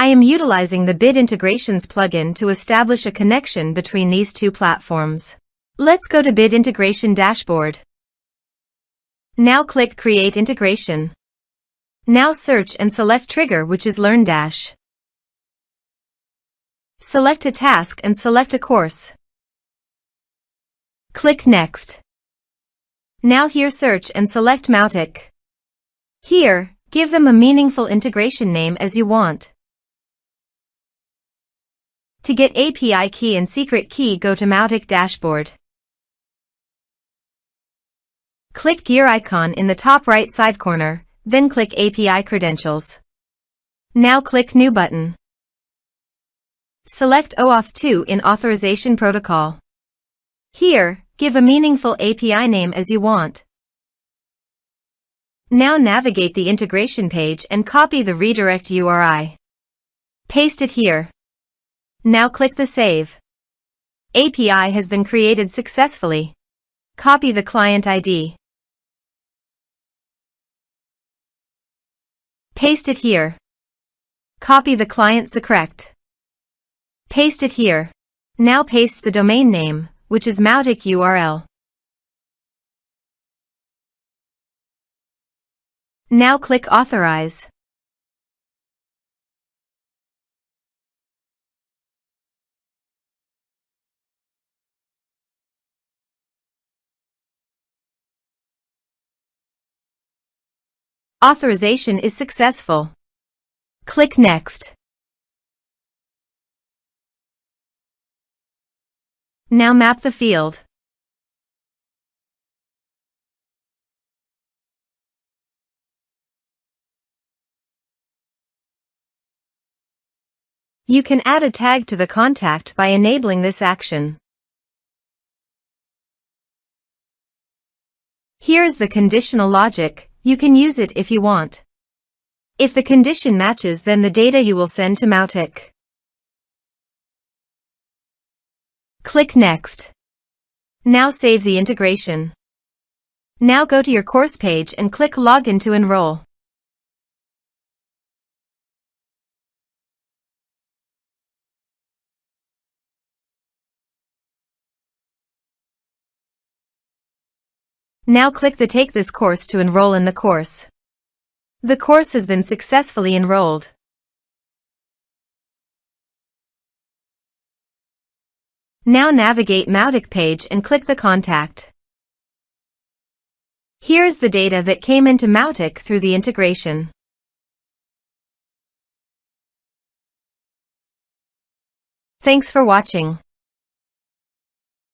I am utilizing the Bid Integrations plugin to establish a connection between these two platforms. Let's go to Bid Integration Dashboard. Now click Create Integration. Now search and select Trigger, which is LearnDash. Select a task and select a course. Click Next. Now here search and select Mautic. Here, give them a meaningful integration name as you want. To get API key and secret key, go to Mautic Dashboard. Click gear icon in the top right side corner, then click API Credentials. Now click New button. Select OAuth 2 in Authorization Protocol. Here, give a meaningful API name as you want. Now navigate the integration page and copy the redirect URI. Paste it here. Now click the Save. API has been created successfully. Copy the client ID. Paste it here. Copy the client secret. Paste it here. Now paste the domain name, which is Mautic URL. Now click Authorize. Authorization is successful. Click Next. Now map the field. You can add a tag to the contact by enabling this action. Here's the conditional logic. You can use it if you want. If the condition matches, then the data you will send to Mautic. Click Next. Now save the integration. Now go to your course page and click Login to enroll. Now click the Take this course to enroll in the course. The course has been successfully enrolled. Now navigate Mautic page and click the contact. Here is the data that came into Mautic through the integration. Thanks for watching.